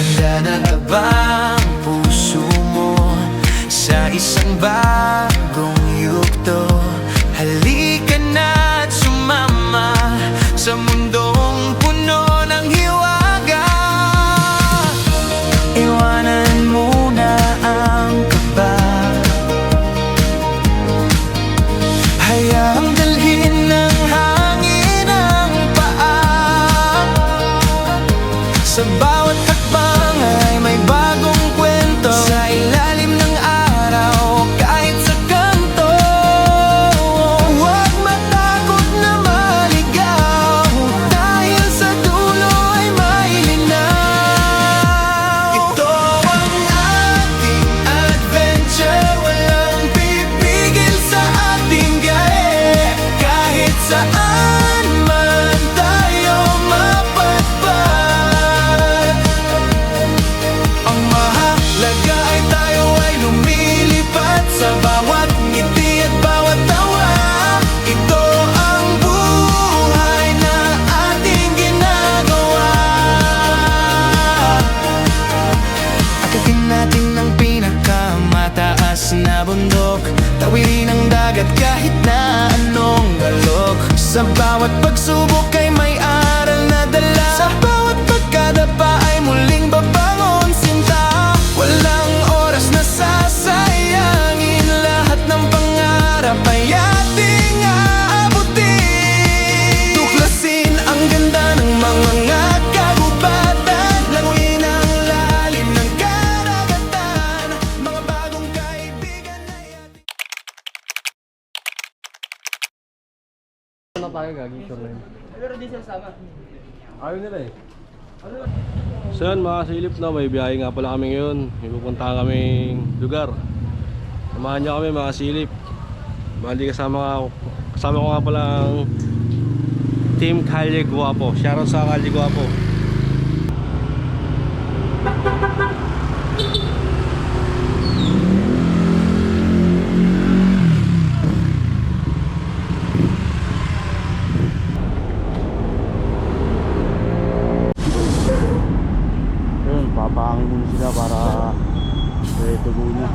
Handa na ba ang puso mo sa isang bagong yugto? Halika na at sumama sa mundong puno ng hiwaga. Iwanan muna ang kaba, hayaang dalhin ng hangin ang paa. Sa bawat hakbang ay may bagong kwento, sa ilalim ng araw kahit sa kanto. Huwag matakot na maligaw, dahil sa dulo ay may linaw. Ito ang ating adventure, walang pipigil sa ating gahe. Kahit saan man tayo mapadpad, ang mahalaga ay tayo ay lumilipad sa bawat ngiti at bawat tawa. Ito ang buhay na ating ginagawa. Akitin natin ang pinakamataas na bundok, tawirin ang dagat kahit na anong galok. Sa bawat pagsubok ay may aral na dala, sa bawat pagkadapa ay muling babangon sinta. Walang oras na sasayangin, lahat ng pangarap ay ating aabutin. Tuklasin ang ganda ng mga kagubatan, languyin ang lalim ng karagatan. Mga bagong kaibigan ay ating... Ano tayo gagi, sure na yun. Pero di siya sama. Ayaw nila eh. So yun mga silip na, may biyahe nga pala kami ngayon. May pupuntahan kaming lugar. Samahan nyo kami mga silip. Bali kasama ko nga pala ang Team Calle Guapo. Shoutout sa Calle Guapo. Yun, papahangin muna sila para tugunin.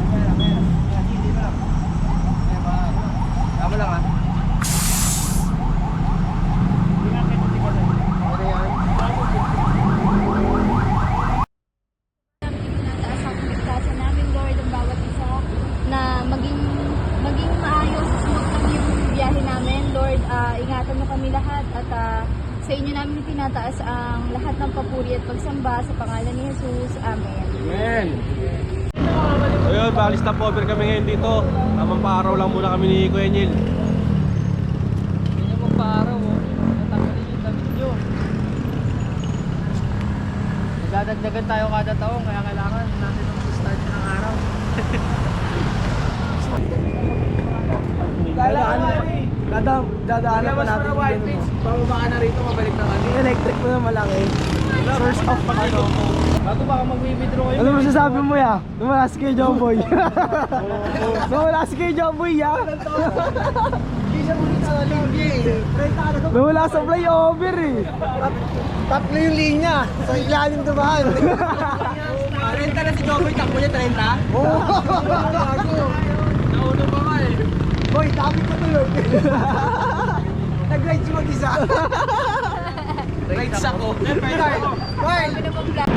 Tama lang Taas ang ligtasan namin, Lord, ang bawat isa na maging maayos, smooth lang yung biyahe namin, Lord. Ingatan mo kami lahat at sa inyo namin tinataas ang lahat ng papuri at pagsamba sa pangalan ni Jesus. Amen. Amen. So yun, bali stop over kami ngayon dito. Tamang paaraw lang muna kami ni Kuya Neil. Hindi nyo magpa-araw, oh. Natanggalin yung damit nyo. Nagdadagdagan tayo kada taon, kaya kailangan natin ang start ng araw. Dadaanan pa natin yung ganun mo. Bababa ka na rito, mabalik na kami. Electric mo na malaki. First off pa ano. Bago baka mag-withdraw kayo. Ano masasabi mo ya? Nawala si Kuya Jomboy. Nawala si Kuya Jomboy ya. Hindi siya muli sa linya eh. Nawala sa flyover eh. Tatlo yung linya. Sa ilalim dumaan. 30 na si Joboy, takbo niya 30? Oo. Nauna pa nga eh. Boy, dami ko tulog. Nag-ride siya mag-isa. Rides ako. Carl! Ano bang vlog?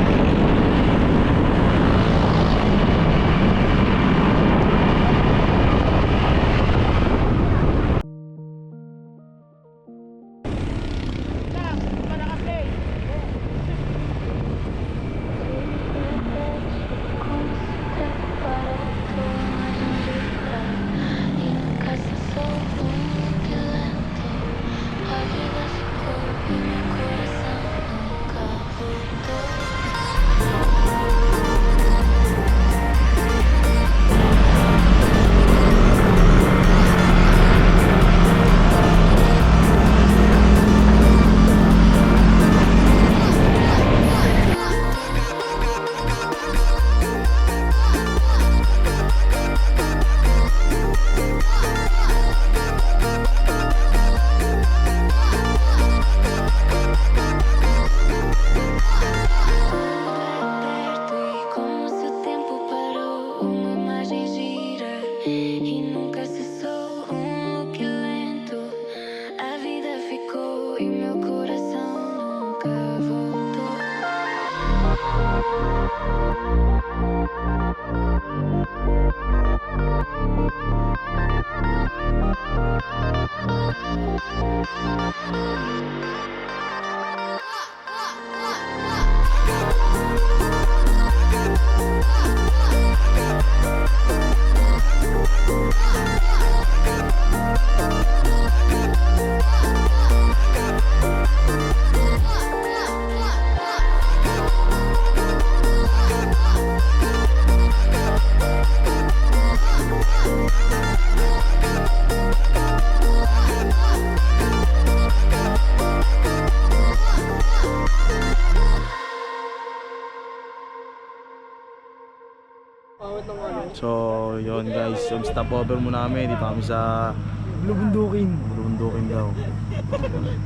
So, yon guys, yung stopover muna kami. Dito kami sa Bulubundukin. Bulubundukin daw.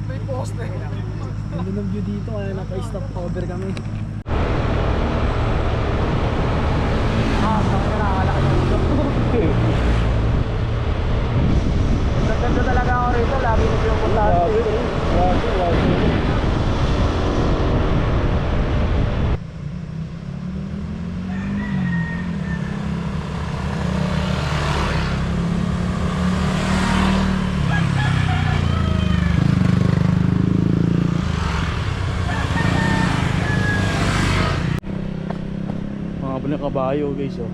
May poste. Ganda ng view dito kaya naka-stop over kami. Ganda talaga ako rito. Lagi na pinupunta. Mga pala kabayo guys, oh.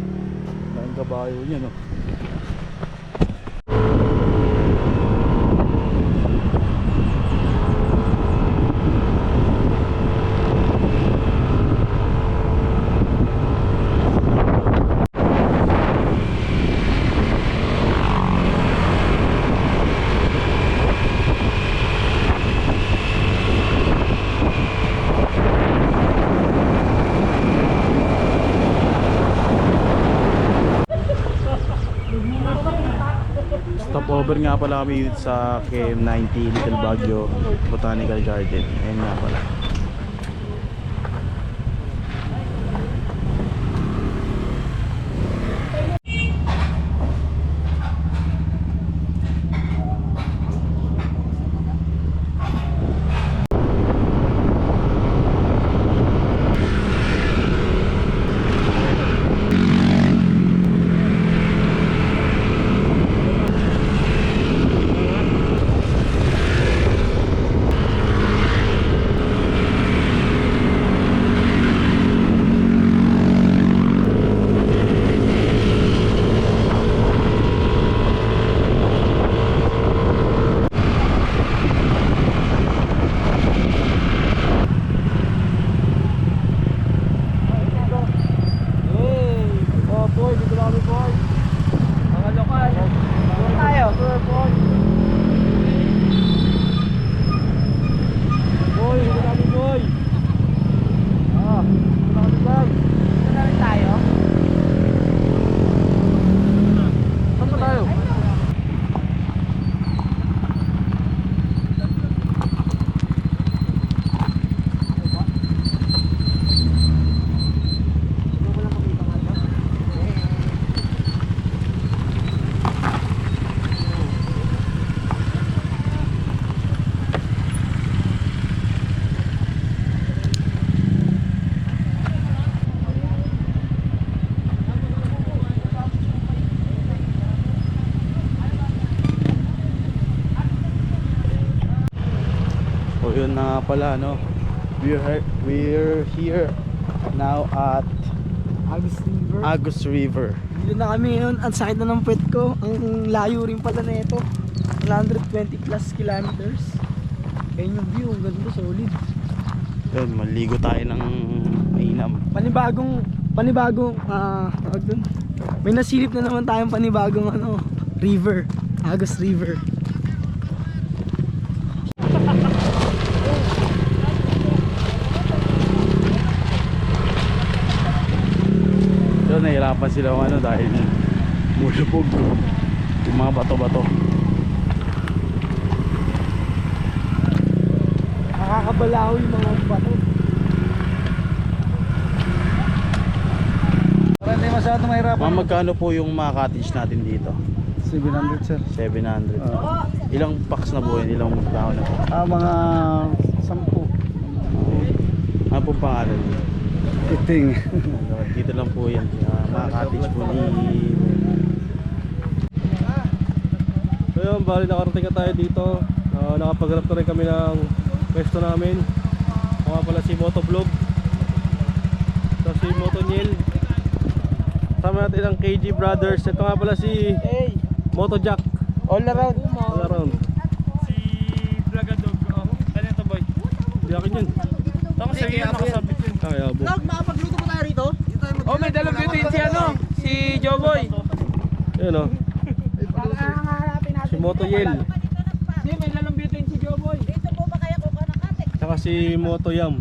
Ang kabayo niya, no. Stopover nga pala kami dito sa KM90 Little Baguio Botanical Garden. Ayan nga pala. So yun na nga pala, no. We're here now at Agus River. Dito na kami ngayon. Ang sakit na ng puwet ko. Ang layo rin pala na ito. 120 plus kilometers. Ayun yung view. Ang ganda, solid. Yun, maligo tayo ng mainam. Panibagong tawag dun. May nasilip na naman tayong panibagong river. Agus River. Yun, nahirapan sila dahil mulubog yung mga bato-bato. Nakakabalaw yung mga bato. Para hindi masyadong mahirapan. Mga magkano po yung mga cottage natin dito? 700 sir. 700. Ilang packs na po yun? Ilang tao na po? Mga 10. Ano pong pangalan niyo? Kuting. Dito lang po yan. Mga cottage po ni... So yun, bali nakarating na tayo dito. Nakapaghanap na rin kami ng pwesto namin. Ako nga pala si Motovlog. So si Motoniel. Kasama natin ang KG Brothers. Ito nga pala si Motojack. All around. All around. Si Blagadog. Ano ito boy? Di akin yun. Tapos sige, nakasabit yun. Ay, abo. Makapagluto po tayo rito? Oh, may dalang beauty si ano? Si Joboy. Yun o. Si Motoyel. Hindi, may dalang beauty si Joboy. Dito po ba kaya kuka ng kate? Saka si Motoyam.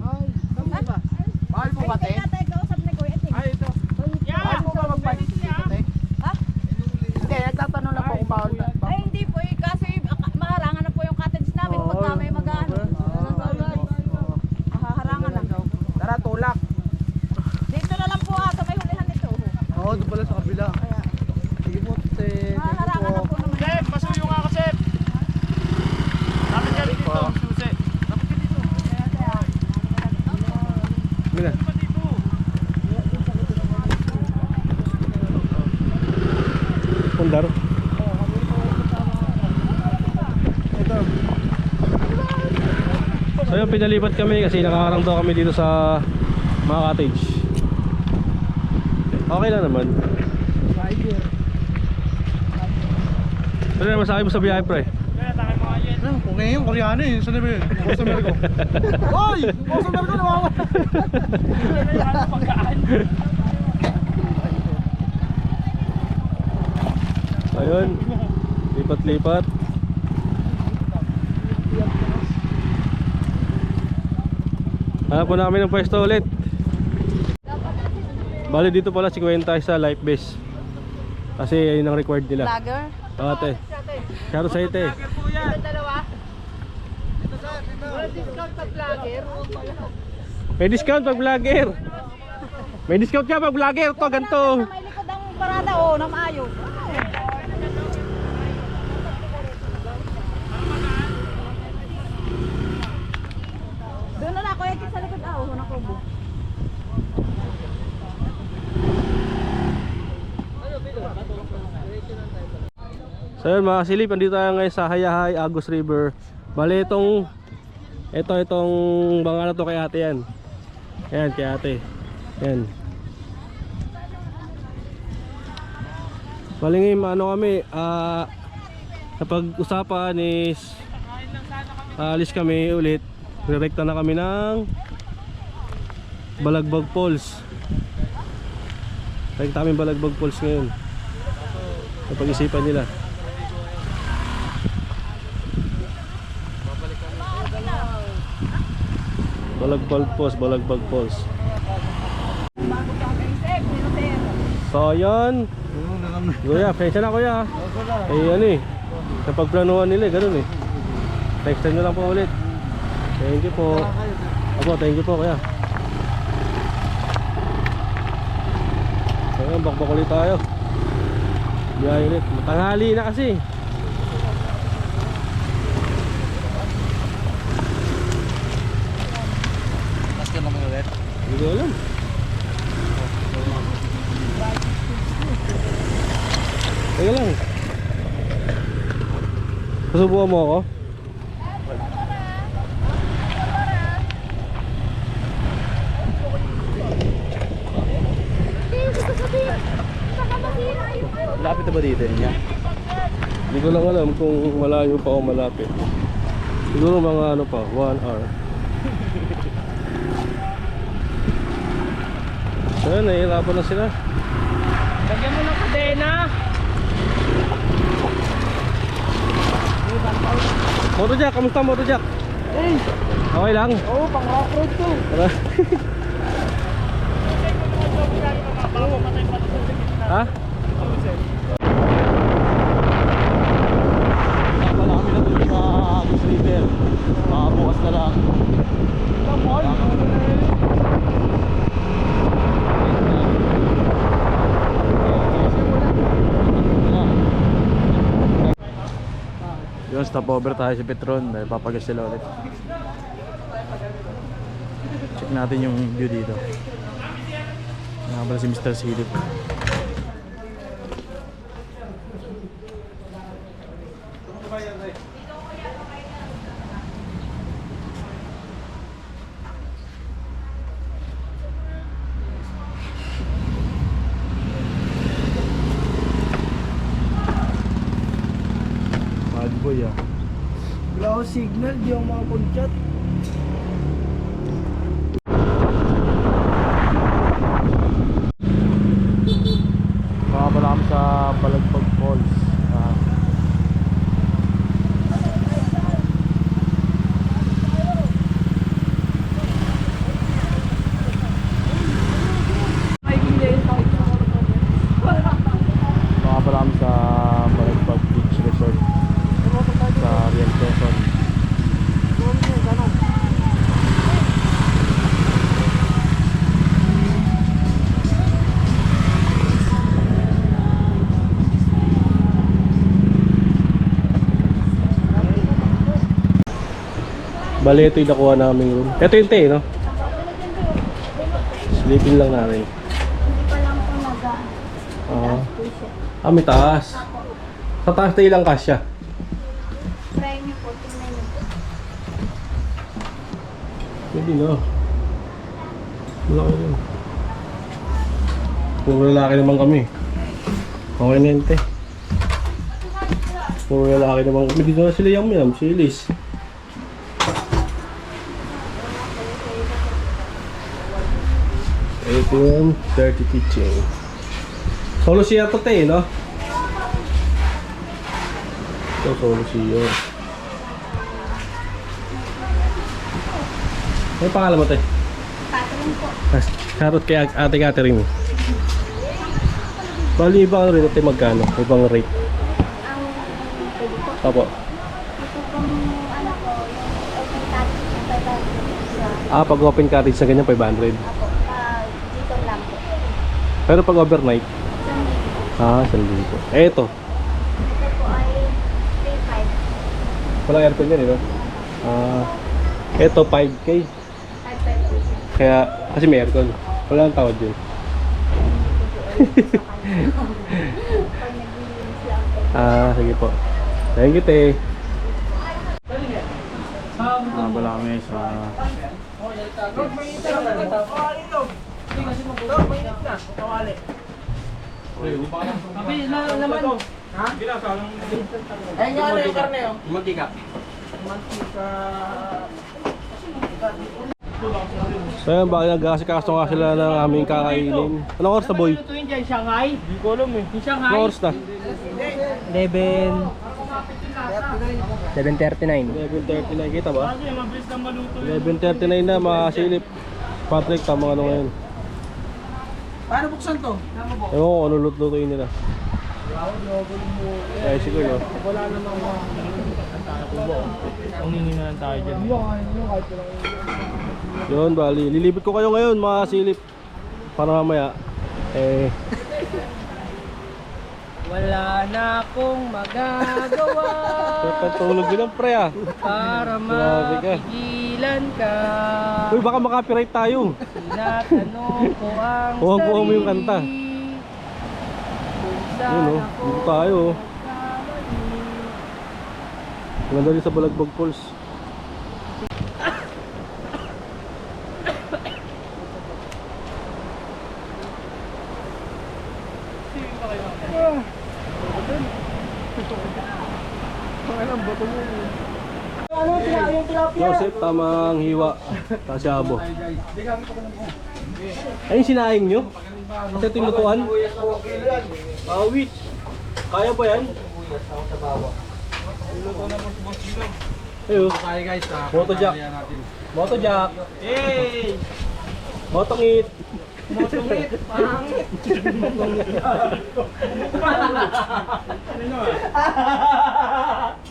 Mahal po ba, te? Kaya kausap ni Kuya Ting. Ay, ito. Mahal po ba magpalit dito, te? Ha? Hindi, nagtatanong lang po kung bawal. Ay hindi po eh, kasi maharangan na po yung cottage namin pagka may mag-ano. Mahaharangan na. Tara, tulak. Dito na lang po sa may hulihan nito. Oo, doon pala sa kabila. Sige po, Mahaharangan na po naman. Chef, pasuyo nga ako, chef. Lapit ka dito, susi. Lapit ka dito. Mila. Lapit dito. Pundar. So yun, pinalipat kami kasi nakakarang daw kami dito sa mga cottage. Okay lang naman. Ano naman sa akin mo sa biyahe, pre? Kaya tayo mga yan. Kung ngayon, Koreano eh. Saan na ba yun? Customer ko. Hoy! Customer ko naman! Ano pagkaan? Ayun. Lipat-lipat. Hanap po namin ng pwesto ulit. Bali dito pala 50 sa life base. Kasi yun ang required nila. Vlogger? Ate. Shoutout sa ite. Dalawa? May discount pag vlogger. May discount ka pag vlogger to, ganito. May likod ang parada oh, na maayos. Doon na Kuya Ting sa likod ah, na kubo. So yun mga silip, andito tayo ngayon sa Hayahay, Agus River. Bali itong bangka na to kay ate yan. Yan, kay ate. Yan. Bali ngayon ano kami, napag-usapan is alis kami ulit. Direkta na kami ng Balagbag Falls. Direkta kami Balagbag Falls ngayon. Napag-isipan nila. Balagbag Falls. So yun. Kuya, pasensya na kuya. Eh ano eh, napagplanuhan nila eh, ganun eh. Textan nyo lang po ulit. Thank you po. Apo, thank you po kuya. So yun, bakbak ulit tayo. Biyahe ulit, matanghali na kasi. Hindi ko alam. Teka lang. Kasubukan mo ako? Lapit na ba dito niya? Hindi ko lang alam kung malayo pa o malapit. Siguro mga ano pa, 1 hour. So yun, nahihirapan na sila. Lagyan mo ng kadena. Motojack, kamusta Motojack? Okay lang? Oo, pang rock road to. Tara. Ha? Wala kami na doon sa Agus River. Bukas na lang. Yun, stop over tayo sa Petron dahil papagas sila ulit. Check natin yung view dito. Nga pala si Mr. Silip. Bad boy ah. Wala ako signal, di ako makapag-chat. Baka pala kami sa Balagpag Falls. Baka pala kami sa Balagpag Beach Resort sa Real Quezon. Bali, ito yung nakuha naming room. Ito yung tay, no? Sleeping lang natin. Hindi pa lang po Ah, may taas. Sa taas tayo lang kasya. Try niyo po, tingnan niyo po. Pwede na. Malaki yun. Puro lalaki naman kami. Okay na yun, te. Puro lalaki naman kami. Dito na sila yung minam, si Liz. Ito yung dirty kitchen. Solo siya to, te, no? Ito, solo siya. Ano pangalan mo, te? Catherine po. Karot kay Ate Catherine. Bali, ibang rin ito magkano? Ibang rate. Ang pwede po. Opo. Ito pong ano po, yung open touch na 500 sa Ah, pag open cottage na ganyan, 500. ako. Dito lang po. Pero pag overnight, Sa Mexico. 1,000 po. Eh, ito. Ito po ay 3,500. Walang aircon yan, no? Ah, ito 5K. 5,500. Kaya, kasi may aircon. Wala ang tawad yun. Pag nag-release lang po. Ah, sige po. Thank you, te. Wala kami sa So yun, bakit nagkasikaso nga sila ng aming kakainin. Anong oras na, boy? Shanghai? Hindi ko alam eh. Yung Shanghai? Anong oras na? 11:39, kita ba? Kasi mabilis na maluto. 11:39 na, mga silip. Patrick, tama ano ngayon? Paano buksan to? Ewan ko ano lutuin nila. Eh, siguro. Wala namang Ang hingi na lang tayo dyan. Yun, bali. Lilibot ko kayo ngayon, mga silip. Para mamaya. Eh, Wala na akong magagawa tulog yun ang pre ah. para Grabe ka. mapigilan ka. Uy, baka makapiright tayo. Tinatanong ko ang Kuha mo yung kanta. kung Yun saan oh, ako dito tayo oh. Maganda din sa Balagbag Falls. Joseph, tamang hiwa. Kasyabo. Ay, sinaing nyo? Kasi ito yung lutuan? Awit. Kaya ba yan? Ayun. Motojack. Motojack. Hey! Motongit. Motongit, pangit.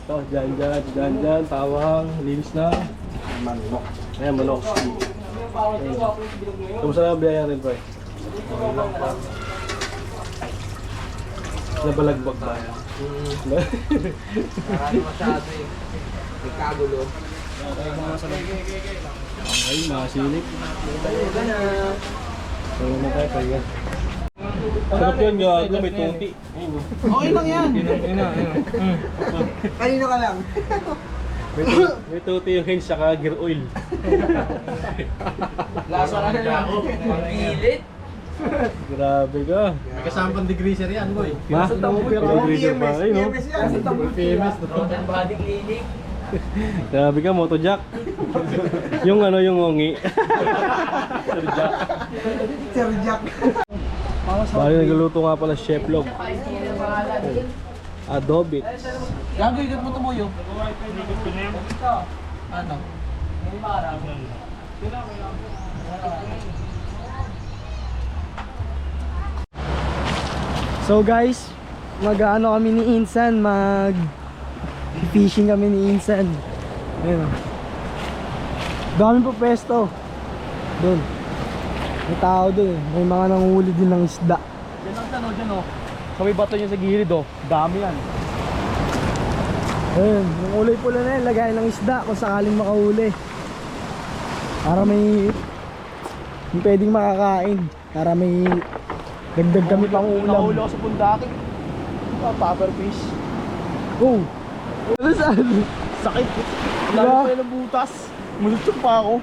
Oh, dyan, tawang, linis na. Manok. Ayan, manok. Kamusta na ang biyaya rin, pre? Nabalagbag ba? Marami masyado eh. May kagulo. Ay, mga silip. Ayun na tayo, pahinga. Sarap yun, gago, may tuti. Okay lang yan. Kanino ka lang? May tuti yung hinge saka gear oil. Lasa ka na ako. Pilit. Grabe ka. May kasama pang degreaser yan, boy. Ma? Degreaser pa. Ay, no? Famous. Total body clinic. Grabe ka, Moto Jack. Yung ano, yung ngongi. Sir Jack. Sir Jack. Bali, nagluluto nga pala Chef Log. Adobe. Gago, ikot mo tumuyo. Ano? So guys, mag-ano kami ni Insan, fishing kami ni Insan. Ayun o. Dami po pesto. Doon. May tao doon eh. May mga nanguhuli din ng isda. Yan ang tanong dyan, oh. Sa may bato niya sa gilid, oh. Dami yan. Ayun, yung ulay pula na yan, lagay ng isda kung sakaling makahuli. Para may pwedeng makakain. Para may dagdag kami pang ulam. Nahuli ako sa bundaki. Puffer fish. Oh! Ano saan? Sakit. Diba? Lalo pa yun ng butas. Mulutog pa ako.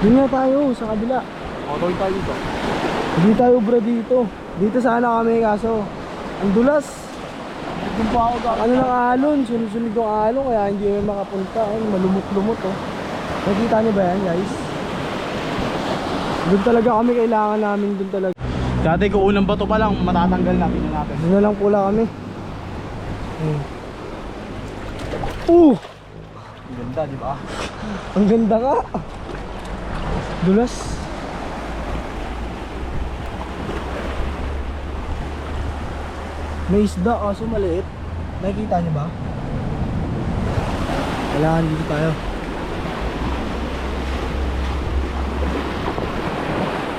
Doon nga tayo, sa kabila. Gawin tayo dito. Hindi tayo bro dito. Dito sana kami kaso ang dulas. Doon pa ako Ano ng alon, sunod-sunod yung alon kaya hindi kami makapunta. Ayun, malumot-lumot oh. Nakita niyo ba yan guys? Doon talaga kami, kailangan namin doon talaga. Dati kung unang bato pa lang, matatanggal natin na natin. Doon na lang pula kami. Ang ganda, di ba? Ang ganda ka. Dulas. May isda kaso maliit. Nakikita niyo ba? Kailangan dito tayo.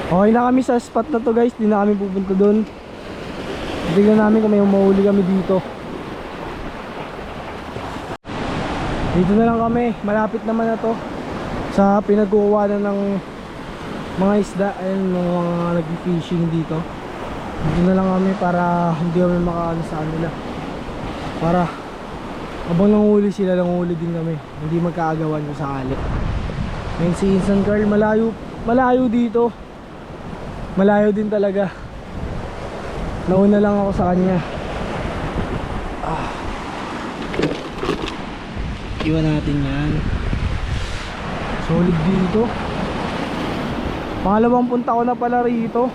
Okay na kami sa spot na to guys. Di na kami pupunta doon. Tignan namin kung may mahuli kami dito. Dito na lang kami. Malapit naman na to sa pinagkukuha ng mga isda. Ayun, mga nag-fishing dito. Dito na lang kami para hindi kami makaano sa kanila. Para habang nanghuli sila, nanghuli din kami. Hindi magkaagawan kung sakali. Ayun si Insan Carl, malayo dito. Malayo din talaga. Nauna lang ako sa kanya. Iwan natin yan. Solid dito. Pangalawang punta ko na pala rito.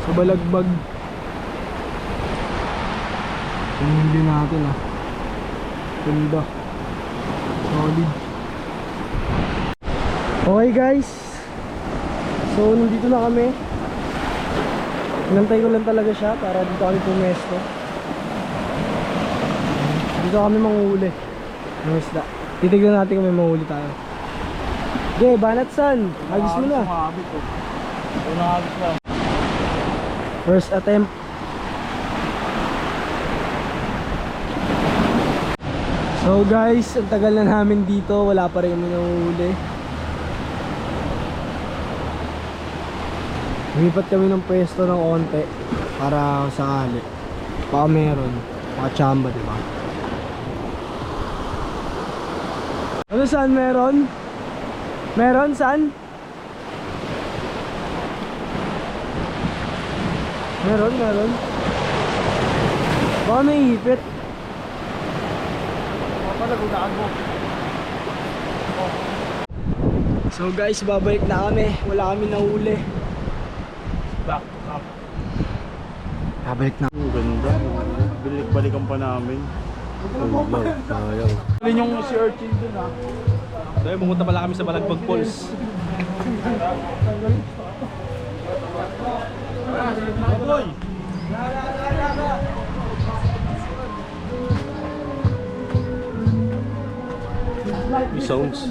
Sa Balagbag. Pinili natin ah. Ganda. Solid. Okay guys. So nandito na kami. Inantay ko lang talaga siya para dito kami pumesto. Dito kami manguhuli ng isda. Titignan natin kung may manguhuli tayo. Okay, banat san. Agis mo na. Habit, oh. Unang habit lang. First attempt. So guys, ang tagal na namin dito. Wala pa rin kami nanguhuli. Lumipat kami ng pwesto ng onte para sakali. Baka meron. Baka chamba, diba? Ano saan meron? Meron saan? Meron. Baka may hipit. Palagutaan mo. So guys, babalik na kami. Wala kami nahuli. Back up. Babalik na. Ang ganda. Balik-balikan pa namin. Sayang. Alin yung si Urchin dun, ha? So, pumunta pala kami sa Balagbag Falls. Boy! May sounds.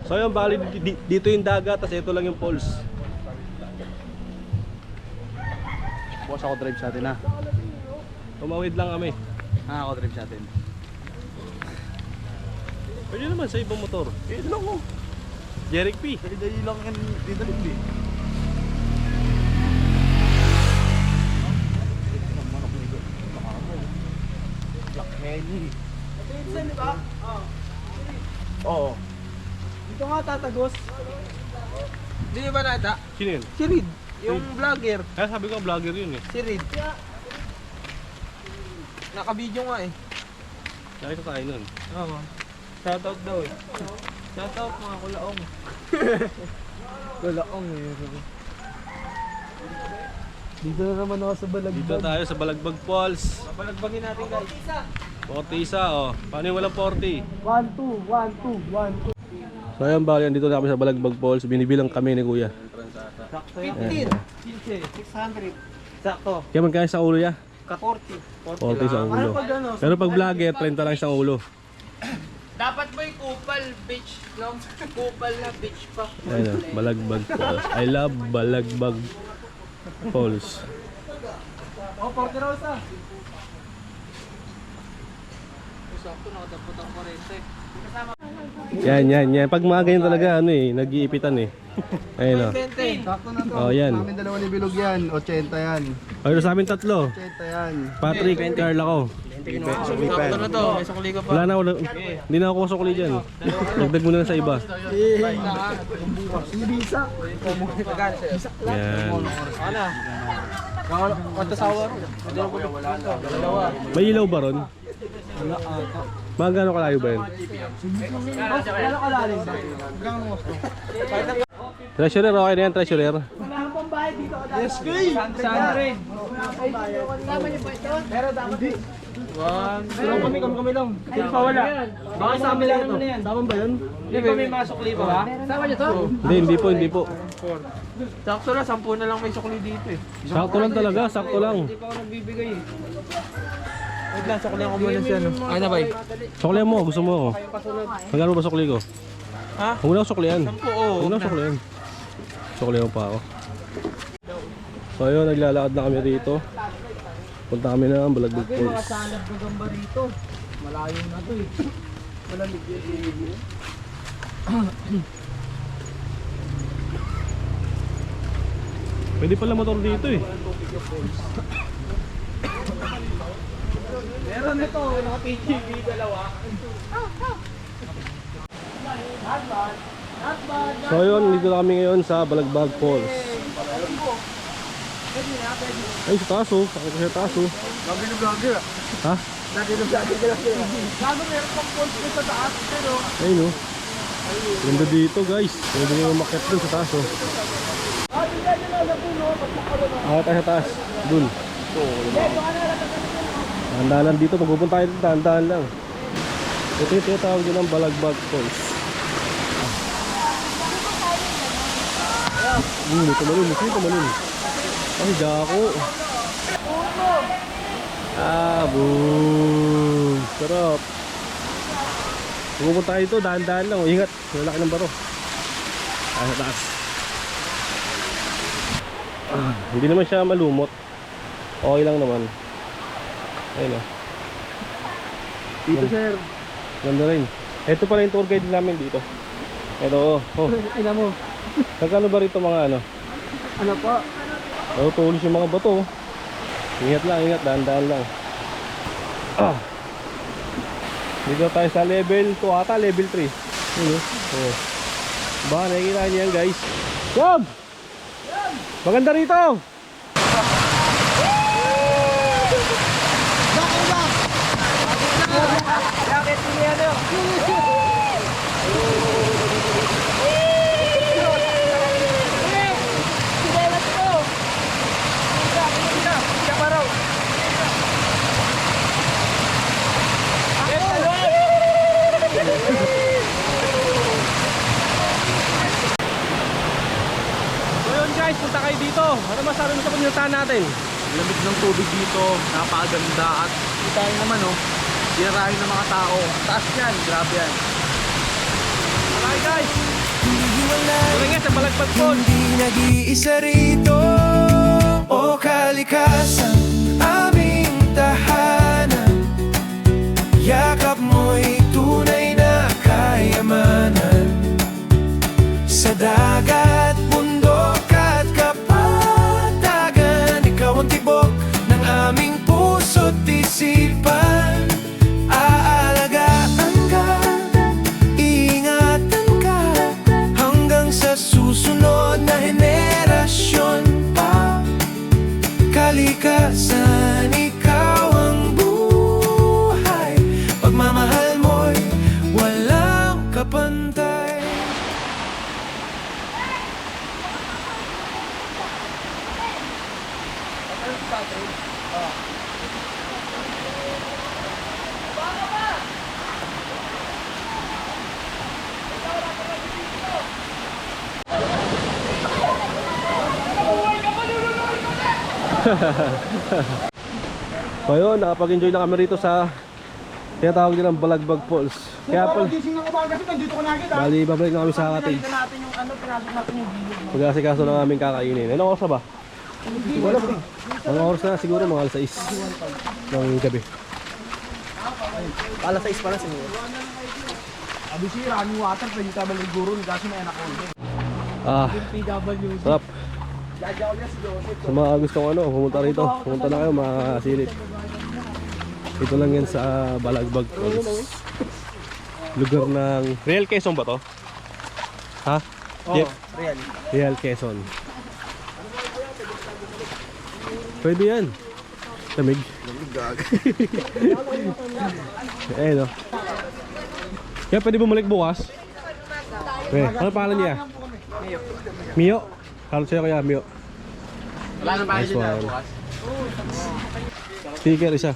So yun, bali dito yung dagat, tapos ito lang yung falls. Bukas ako drive sa atin, ha? Tumawid lang kami. Ako drive sa atin. Pwede naman sa ibang motor. Eh, lang, oh. Jeric P. Dali lang yan dito hindi. Oo. Dito nga tatagos. Hindi nyo ba nata? Sino yun? Si Reed. Yung vlogger, Kaya sabi ko vlogger yun eh. si Reed. Naka-video nga eh. Nakita tayo nun. Oo. Shoutout daw eh. Shoutout mga kulaong. Kulaong eh. Dito na naman ako sa Balagbag. Dito tayo sa Balagbag Falls. Palagbagin natin guys. 40 isa oh. Paano yung walang 40? 1, 2, 1, 2, 1, 2. So ayan bali, dito na kami sa Balagbag Falls. Binibilang kami ni Kuya. 15. 600. Sakto. Kaya magkaya sa ulo ya? 40. 40 sa ulo. Pero pag vlogger, 30 lang isang ulo. Dapat ba yung Kupal Beach? No? Kupal na beach pa. Ayan oh, Balagbag Falls. I love Balagbag Falls. Oh, 40 Rosa. Sakto nakadapot ang 40. Yan. Pag mga ganyan talaga, ano eh, nag-iipitan eh. Ayun oh. 20. Sakto na to. Oh, yan. Namin dalawa ni Bilog yan. 80 yan. Ayun sa amin tatlo. 80 yan. Patrick, Carl ako. Sakto na to. May sukli ka pa. Wala na, hindi na ako kusukli dyan. Dagdag mo na lang sa iba. Sinibisak. Yan. Kontasawa ro. May ilaw ba ron? Mga gano'ng kalayo ba yun? Kailan kalalim ba? Treasurer, okay na yan, treasurer. Wala kang pambayad dito. Yes, guys. 100. Tama niyo ba ito? Pero dapat tulong kami lang. Hindi pa wala. Baka sa amin lang ito. Tama ba yun? Hindi ba may mga sukli ba? Tama niyo to? Hindi po. Sakto na, 10 na lang may sukli dito eh. Sakto lang talaga, sakto lang. Hindi pa ako nagbibigay eh. Wait lang, sukli ako muna siya no. Ay na ba eh? Suklihan mo, gusto mo ako. Magkano ba sukli ko? Ha? Huwag mo na ako suklihan. 10 oo. Huwag na ako suklihan. Suklihan pa ako. So ayun, naglalakad na kami rito. Punta kami na ang Balagbag Falls. Sanad ng gamba rito. Malayo na to eh. Malamig yun. Pwede pala motor dito eh. Meron ito, naka-PGV dalawa. So ayun, dito na kami ngayon sa Balagbag Falls. Ay, sa taas oh. Sakit ko sa taas oh. Ha? Gago meron pang pulse ko sa taas. Pero, Ayun oh. Ganda dito guys. Pwede nyo umakyat dun sa taas oh. Tayo sa taas. Dun. Dahan-dahan dito. Pag pupunta tayo dito, dahan-dahan lang. Ito yung tinatawag dyan ng Balagbag Falls. Ito malun. Ay, dako. Boom. Sarap. Pag pupunta tayo dito, dahan-dahan lang. Ingat, malaki ng baro. Tayo sa taas. Hindi naman siya malumot. Okay lang naman. Ayun oh. dito sir. Ganda rin. Ito pala yung tour guide namin dito. Ito oh. Ina mo. Nagkano ba rito mga ano? Ano po? Tulis yung mga bato. Ingat, dahan-dahan lang. Dito tayo sa level 2 ata, level 3. Oh. Baka nakikita niyo yan guys. Yob! Maganda rito! Bakit hindi ano? So yun guys, punta kayo dito. Ano masabi mo sa pinuntahan natin? Lamig ng tubig dito. Napakaganda. At kita nyo naman oh. Dinarahin ng mga tao. Taas yan. Grabe yan. Okay guys! Tuloy nga sa Balagbag Falls. Hindi nag-iisa rito o kalikasan, aming tahanan. Yakap mo'y tunay na kayamanan. So yun, nakapag-enjoy na kami rito sa tinatawag nilang Balagbag Falls. Kaya pala, bali babalik na kami sa cottage. Pag-asikaso na aming kakainin. Ano oras na ba? Wala ba? Mga oras na siguro mga alas 6 ng gabi. Alas 6 para siguro. Abi si running water, pwede ka maliguro kasi may anak ko. Ah, sarap. Sa mga gustong ano, pumunta rito. Pumunta na kayo, makasilip. Ito lang yan sa Balagbag Falls. Lugar ng Real Quezon ba to? Ha? Oo, real. Real Quezon. Pwede yan. Lamig. Eh no. Kaya pwede bumalik bukas. Eh, ano pangalan niya? Mio. Halo sa'yo kaya Mio. Wala nang bahay Nice dito one. bukas. Sticker isa.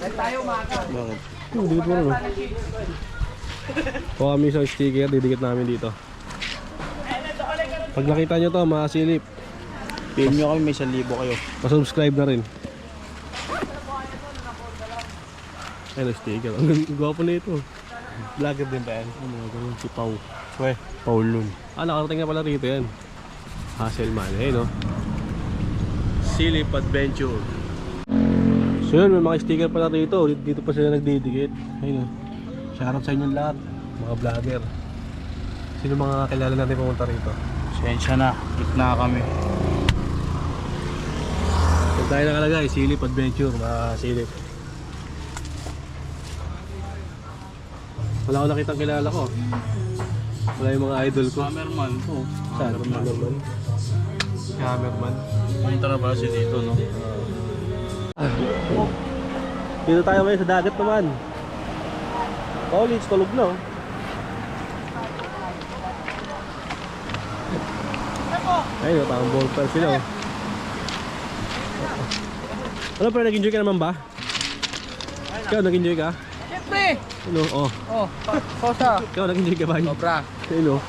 Tayo umaga. Bakit? Dikit mo rin no? Kuha kami isang sticker, didikit namin dito. Pag nakita nyo to, makasilip. PM nyo kami, may 1,000 kayo. Pa-subscribe na rin. Ayun, sticker. Ang gwapo na ito. Vlogger din ba yan? Ano, ganun si Pau. Weh, Paulun. Ah, nakarating na pala rito yan. Hasselman, no? Silip Adventure. So yun, may mga sticker pala rito. Dito pa sila nagdidikit. Ayun, no? Shoutout sa inyong lahat, mga vlogger. Sino mga kilala natin pumunta rito? Sensya na, gitna kami. Kung tayo nakalagay, Silip Adventure, mga silip. Wala ko nakitang kilala ko. Wala yung mga idol ko. Cameraman. Oh, Saan? Cameraman. Cameraman. punta na ba siya dito, no? Dito tayo ngayon sa dagat naman. College, tulog na oh. Ayun, parang ballfire sila oh. Ano pero nag-enjoy ka naman ba? Ikaw nag-enjoy ka? Siyempre! Ano? Oh. Oh, Sosa. Ikaw nag-enjoy ka ba? Sobra. Ayun oh.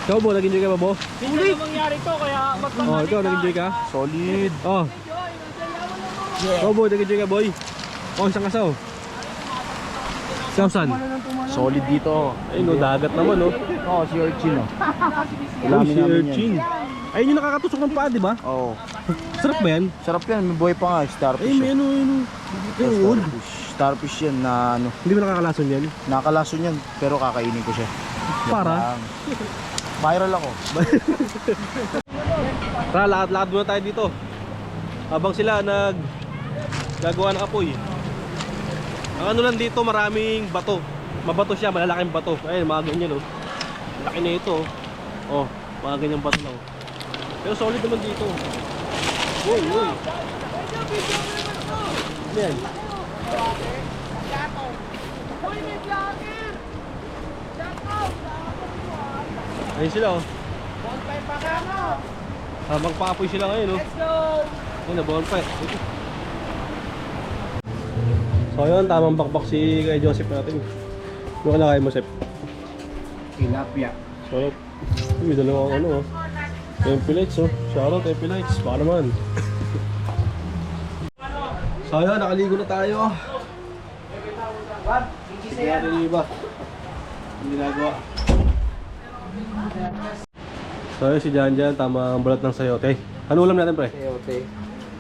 Ikaw bo, nag-enjoy ka ba bo? Hindi na mangyari to, kaya Oh, ikaw nag-enjoy ka? Solid. Oh. Ikaw bo, nag-enjoy ka boy? Oh, isang kasaw. Ikaw saan? Solid dito. Ayun oh, dagat naman oh. Oo, si Urchin, oh. Oh, si Dami namin Urchin. Ayun yung nakakatusok ng paa, di ba? Oo. Sarap ba yan? Sarap yan, may buhay pa nga, starfish. Ay, may ano, ano. Ay, wood. Starfish yan na ano, Hindi ba nakakalason yan? nakakalason yan, pero kakainin ko siya. Para? Viral ako. Tara, lakad-lakad muna tayo dito. Habang sila gagawa ng apoy. Ang ano lang dito, maraming bato. Mabato siya, malalaking bato. Ayun, mga ganyan oh. Laki na ito oh. Oh, mga ganyang bato lang. Pero solid naman dito. Uy, uy. Ano yan? Ayun sila oh. Habang paapoy sila ngayon oh. Ayun na, bonfire. So yun, tamang bakbak si kay Joseph natin. Ano ka na kaya mo, Sep? Tilapia. So, may dalawang ano oh. Tempelites oh. Shoutout Tempelites. Baka naman. So yun, nakaligo na tayo. Sige natin yung iba. Ang ginagawa. So yun, si Janjan, tamang balat ng sayote. Ano ulam natin pre? Sayote.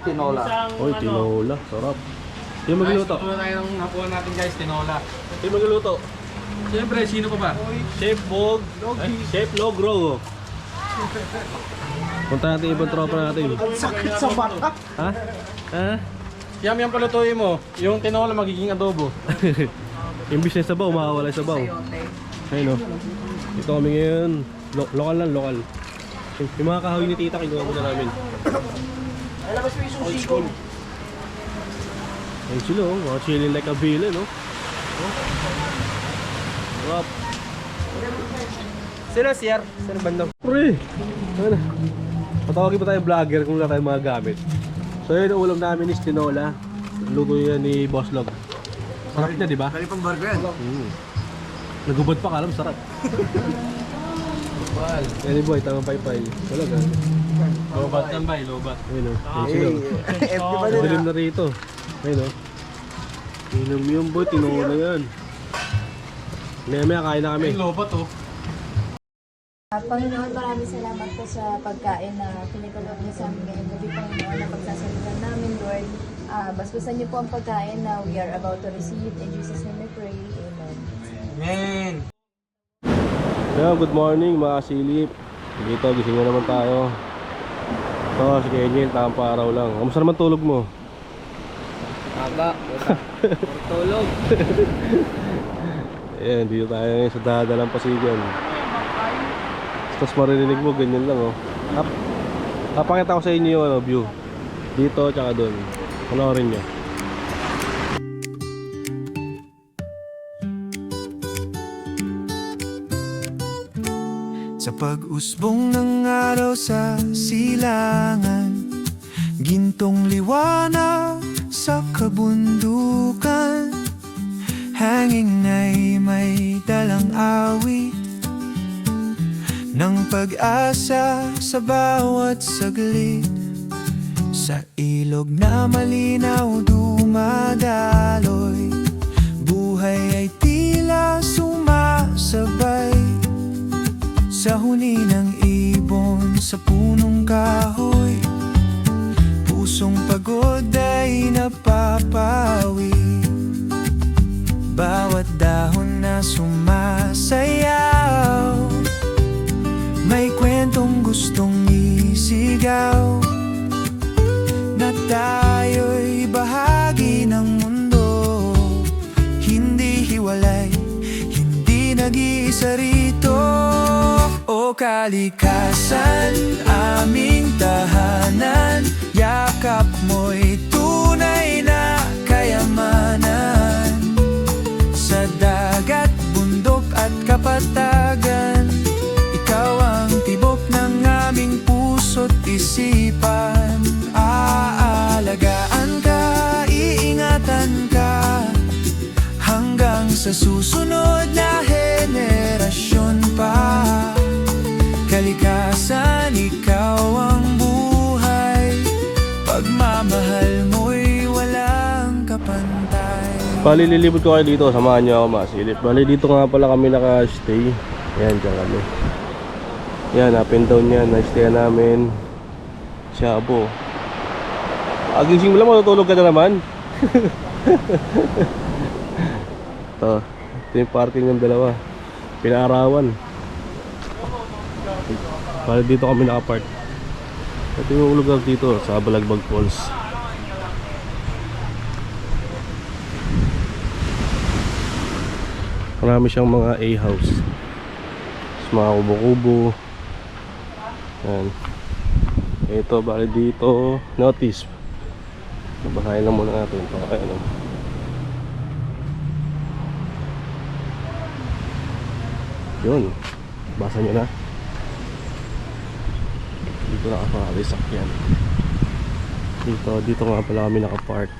Tinola. Oy, tinola. Sarap. Sino magluluto? Guys, tayo ng hapuan natin guys, tinola. Sino magluluto? Siyempre, sino pa ba? Chef Bog. Chef Logro. Punta natin ibang tropa natin. Sakit sa bata. Ha? Ha? Yam yung palutuin mo, yung tinola magiging adobo. Yung business sabaw, makawala yung sabaw. Ayun o. Ito kami ngayon. Lokal lang, lokal. Yung mga kahoy ni tita, kinuha muna namin. Old school. Ayun sila oh, mga chilling like a villain no? Sarap. Sino sir? Sino bandang? Pre! Ano? Patawagin pa tayo vlogger kung wala tayong mga gamit. So yun, ang ulam namin is tinola. Luto yan ni Boss Log. Sarap niya, di ba? Kalipang barko yan. Nagubad pa ka, alam, sarap. Any boy, tamang paypay. Talaga. Lobat yan ba? Lobat. Ayun o. Ayun sila. Madilim na rito. Ayun o. Inom yung boy, tinola yan. Maya kain na kami. Lobat oh. Panginoon, maraming salamat po sa pagkain na pinagkaloob niyo sa amin ngayong gabi, Panginoon, na pagsasalitan namin, Lord. Basbasan niyo po ang pagkain na we are about to receive. In Jesus' name we pray. Amen. Amen. Yeah, good morning mga silip. Dito, gising na naman tayo. Ito, si Kenyan, tamang araw lang. Kamusta naman tulog mo? Aba. Tulog. Ayan, dito tayo ngayon sa dadalang Pasigan. Tapos maririnig mo, ganyan lang oh. Napakita ko sa inyo yung ano, view. Dito, tsaka doon. Panoorin nyo. Sa pag-usbong ng araw sa silangan, gintong liwanag sa kabundukan, hanging ay may dalang awit ng pag-asa sa bawat saglit. Sa ilog na malinaw dumadaloy, buhay ay tila sumasabay. Sa huni ng ibon sa punong kahoy, pusong pagod ay napapawi. Bawat dahon na sumasayaw, may kwentong gustong isigaw, na tayo'y bahagi ng mundo, hindi hiwalay, hindi nag-iisa rito. O kalikasan, aming tahanan, yakap mo'y tunay na kayamanan. Sa dagat, bundok at kapatagan, ikaw ang tibok ng aming puso't isipan. Aalagaan ka, iingatan ka, hanggang sa susunod na henerasyon pa. Kalikasan, ikaw ang buhay, pagmamahal mo'y walang kapantay. Bali, lilibot ko kayo dito. Samahan nyo ako mga silip. Bali, dito nga pala kami naka-stay. Ayan, dyan kami. Yan, up and down yan. Na-stay namin. Siabo. Agising mo lang, matutulog ka na naman. Ito yung parking ng dalawa. Pinaarawan. Bali, dito kami naka-park. Ito yung lugar dito sa Balagbag Falls. Marami siyang mga A-house, mga kubo-kubo. Yan. Ito, bali dito, notice. Babasahin lang muna natin ito. Ayan. Yun, basa nyo na. Dito nakaparisak yan. Dito nga pala kami nakapark.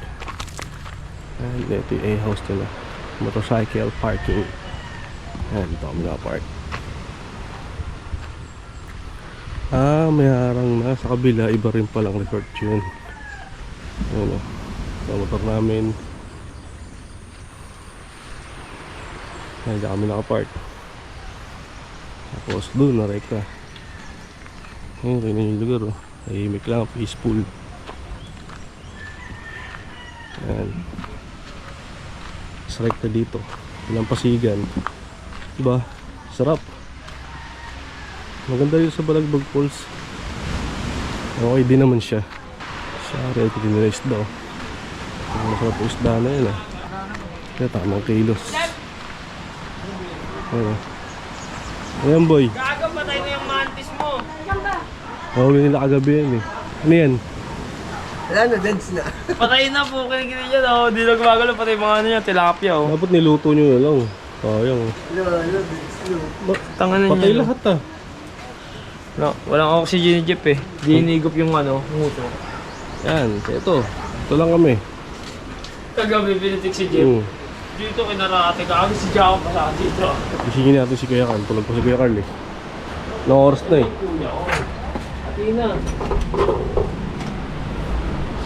And ito yung A-house nila, motorcycle parking. Ayan, dito kami nakapark. May harang na sa kabila, iba rin palang resort yun. Ayan o, sa motor namin. Ayan, dito kami nakapark. Tapos doon, narekta. Ayan, tingnan yung lugar o. Tahimik lang, peaceful. Ayan. Rekta dito, ilang Pasigan, diba? Sarap. Maganda rin sa Balagbag Falls. Okay din naman siya. Sorry, ito din nila isda oh. Masarap yung isda na yun ah. Kaya tamang kilos. Ayan boy, Gaga, patay na yung mantis mo. nahuli nila kagabi yan eh. Ano yan? Wala na, dance na. Patay na po, kinikita niya. Oh, di na gumagalo, patay mga ano niya, tilapia oh. Dapat niluto nyo na lang. Sayang. Wala, dance na. Tangan na Patay niya. lahat ah. Walang oxygen ni Jeep eh. Dinigop yung nguso. Yan, ito lang kami. Kagabi pinitik si Jeep. Dito kinarate ka. Si Jao pa sa dito. Isingin natin si Kuya Carl. Tulog pa si Kuya Carl eh. Ilang oras na eh. Atina.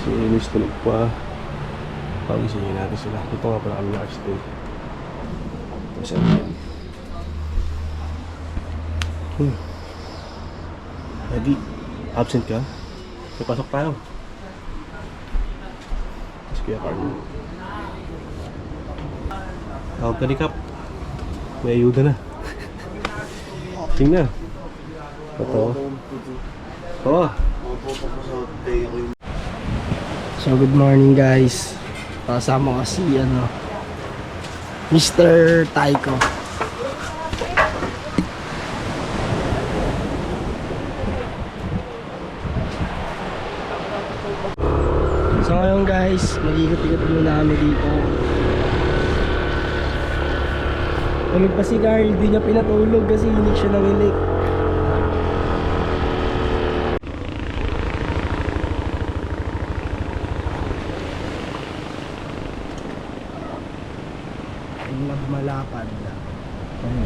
Si Ines tulog pa. Pagisingin natin sila. Ito nga pala kami naka-stay. Kasi Adi, absent ka? May pasok tayo. Si Kuya Carl. Tawag ka ni Kap. May ayuda na. Tingnan. Ito. Ito. So good morning guys. Kasama ko si Mr. Taiko. So ngayon guys, mag-ikot-ikot muna kami dito. Tulog pa si Carl, hindi niya pinatulog kasi hinig siya ng hilik. Malapad. Ano?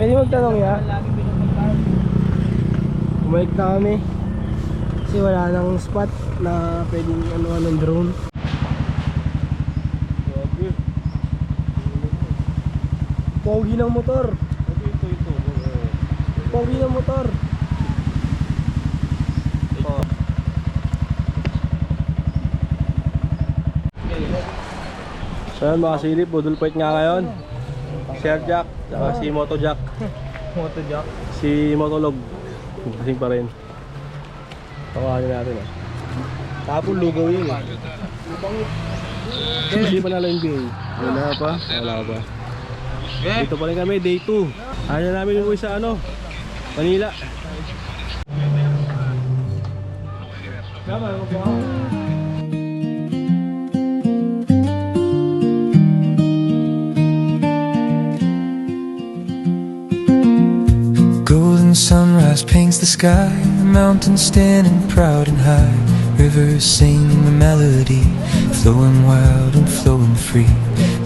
Pwede magtanong ya? Bumalik na kami kasi wala nang spot na pwedeng ng drone. Pogi ng motor. Pogi ng motor. So yan mga silip, budol fight nga ngayon. Sir Jack, saka si Moto Jack. Moto Jack. Si Motolog. Kasing pa rin. Tawagin natin Tapon lugaw yun Hindi pa nala yung NBA. Wala pa? Wala pa. Dito pa rin kami, day 2. Ayaw na namin yung sa Manila. Golden sunrise paints the sky, the mountains standing proud and high, rivers sing the melody, flowing wild and flowing free.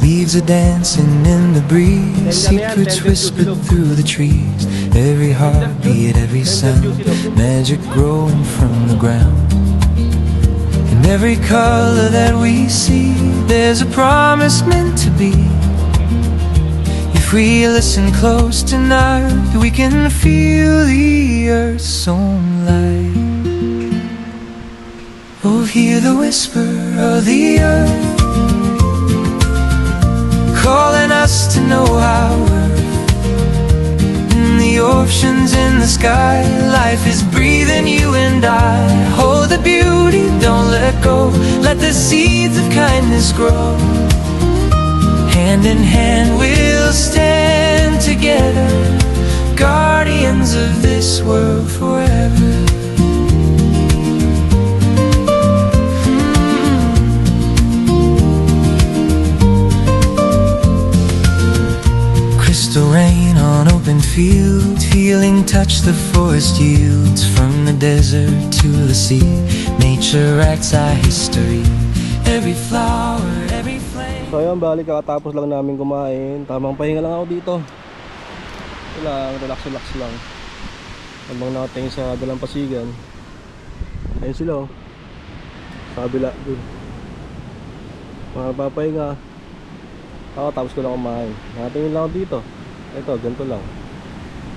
Leaves are dancing in the breeze, secrets whispered through the trees. Every heartbeat, every sound, magic growing from the ground. In every color that we see, there's a promise meant to be. If we listen close tonight, we can feel the earth's own light. Oh, hear the whisper of the earth calling us to know our worth. In the oceans, in the sky, life is breathing you and I. Hold the beauty, don't let go. Let the seeds of kindness grow. Hand in hand we'll stand together, guardians of this world forever. Crystal rain on open fields, healing touch the forest yields. From the desert to the sea, nature writes our history. Every flower, every flame. So ayun, balik kakatapos lang namin kumain. Tamang pahinga lang ako dito. Wala, relax lang. Habang nakatingin sa dalampasigan. Ayun sila sa kabila dun. Mga papahinga. Ako tapos ko lang kumain. Nakatingin lang ako dito. Ito, ganito lang.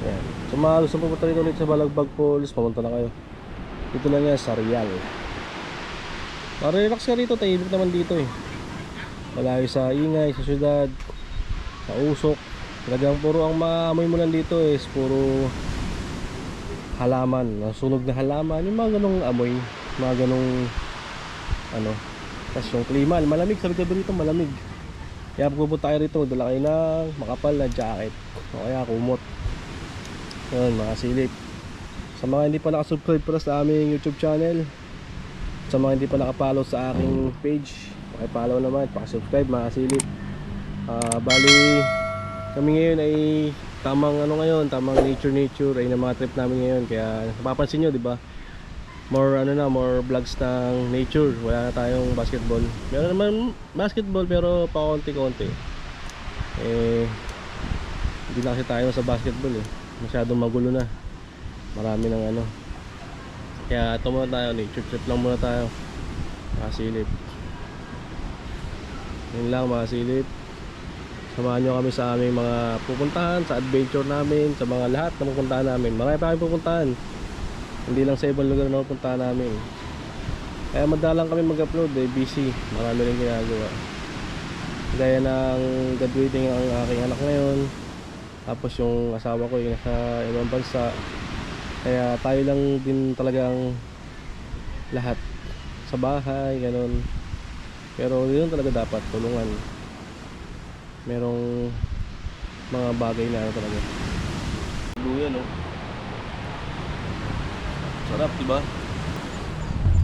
Ayan. So mga gusto pupunta rin ulit sa Balagbag Falls, pamunta na kayo. Dito lang yan sa Real. Para relax ka rito, tahimik naman dito malayo sa ingay, sa syudad, sa usok. Talagang puro ang maamoy mo lang dito is puro halaman, nasunog na halaman, yung mga ganong amoy, mga ganong ano. Tapos yung klima, malamig, sabi ko dito malamig. Kaya pag pupunta kayo rito, magdala kayo ng makapal na jacket o kaya kumot. Yun, mga silip. Sa mga hindi pa nakasubscribe para sa aming YouTube channel, sa mga hindi pa nakapollow sa aking page, pakipollow naman, pakisubscribe mga silip. Bali kami ngayon ay tamang ano ngayon, tamang nature ay na mga trip namin ngayon. Kaya napapansin nyo, di ba? More ano na, more vlogs ng nature. Wala na tayong basketball. Meron naman basketball pero pa konti-konti. Hindi na kasi tayo sa basketball eh. Masyadong magulo na. Marami ng ano. Kaya ito muna tayo, nature trip lang muna tayo. Mga silip. Yun lang mga silip. Samahan nyo kami sa aming mga pupuntahan, sa adventure namin, sa mga lahat na pupuntahan namin. Marami pa kami pupuntahan. Hindi lang sa ibang lugar na pupuntahan namin. Kaya madalang kami mag-upload eh, busy. Marami rin ginagawa. Gaya ng graduating ang aking anak ngayon. Tapos yung asawa ko yung nasa ibang bansa. Kaya tayo lang din talagang lahat sa bahay, ganun. Pero yun talaga dapat, tulungan. Merong mga bagay na ano talaga. Luya no. Sarap diba?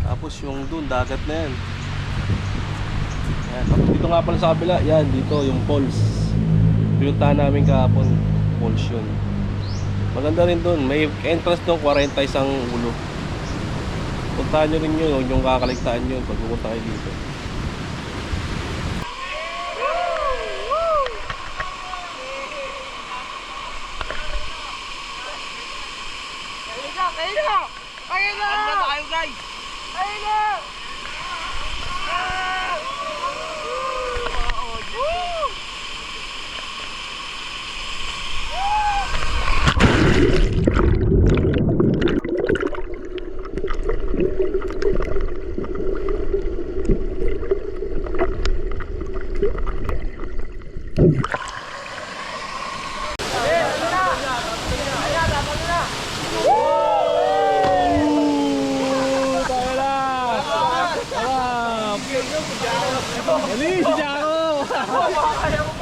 Tapos yung dun, dagat na yan. Yan. Tapos dito nga pala sa kabila, yan dito yung falls. Pinuntahan namin kahapon, falls yun. Maganda rin dun, may entrance doon 40 isang ulo. Puntahan nyo rin yun, huwag yung kakaligtaan yun pag pupunta kayo dito. Dali, si Jaro!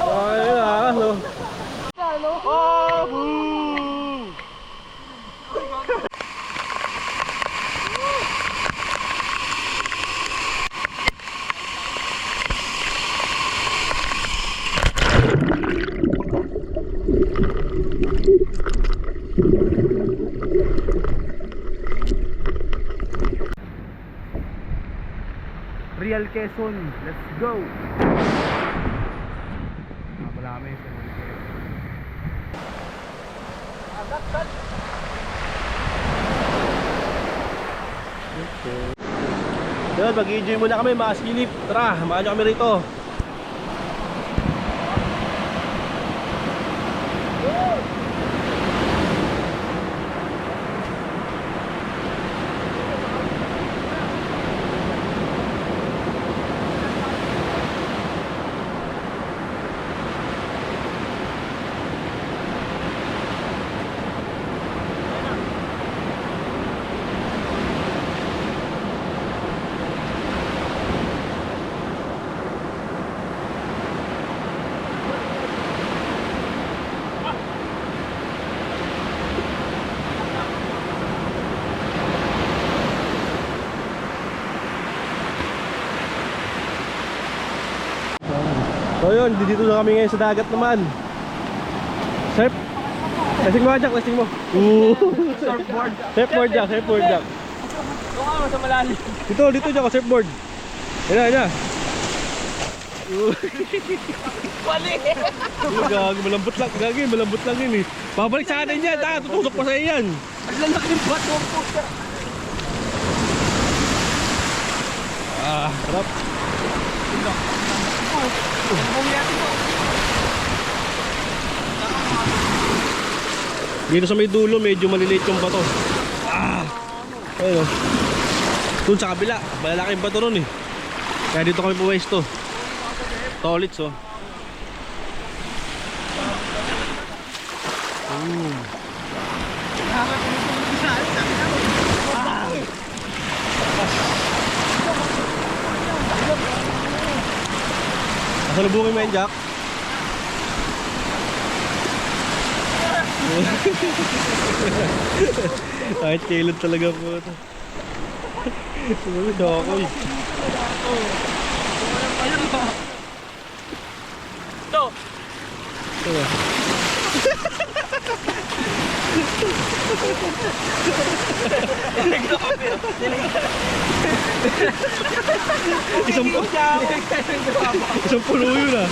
Ayun ah, no? Oh, boo! Real Quezon, let's go! Marami sa Real Quezon. Yun, mag-enjoy muna kami mga silip. Tara, samahan nyo kami rito. So yun, dito na kami ngayon sa dagat naman. Surf. Testing mo, Jack, testing mo. Surfboard. Surfboard, Jack, surfboard, Jack. Doon ka sa malalim. Dito, Jack, surfboard. Yan na. Balik! Gagi, malambot lang, malambot lang yun eh. Babalik sa atin yan, tutusok pa sa iyan. Ang lalaki ng bato po. Sarap. Dito sa may dulo, medyo maliliit yung bato. Ayun o. Doon sa kabila, malalaking bato ron eh. Kaya dito kami puwesto. Tolits oh. Pasalubungin mo yan, Jack. Kahit kilod talaga po ito. Ito ako eh. Ito. Isang puno yun ah.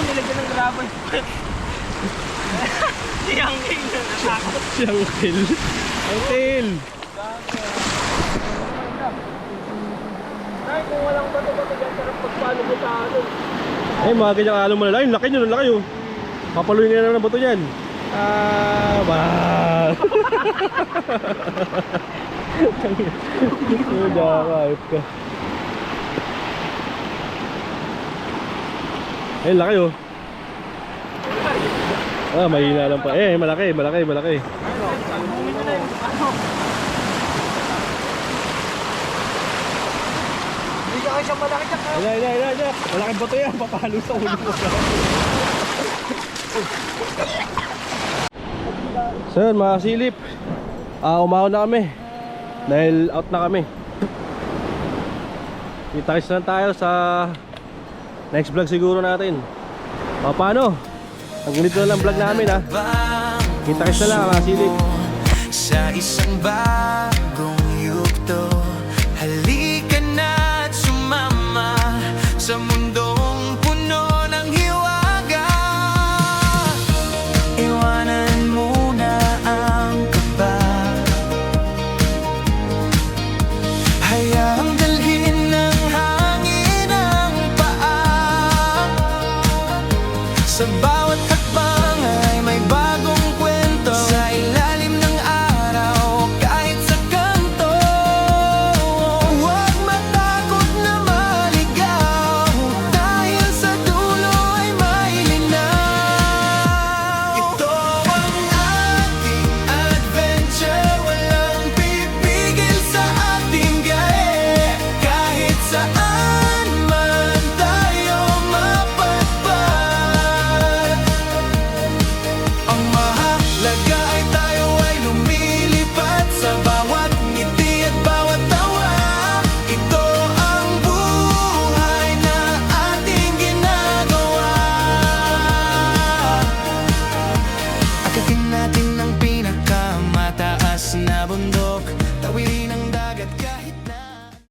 Nilagyan ng graboy. Siyang king na natakot. Siyang tail. Ang tail. Ay, kung walang bato-bato dyan, sarap pagpalo mo sa ano. Ay, mga ganyang along malala. Yung laki nyo, yung laki oh. Papaluin nga naman ng bato yan. Ah, ba. Ayop ka. Ay, laki oh. Ah, mahina lang pa. Eh, malaki, malaki, malaki. Hindi ka siya malaki dyan. Ay. Malaking bato yan. Papalo sa ulo mo. So yun mga silip, umahon na kami dahil out na kami. Kita-kits lang tayo sa next vlog siguro natin. Paano? Hanggang dito na lang vlog namin ha. Kita-kits na lang mga silip. Sa isang bahay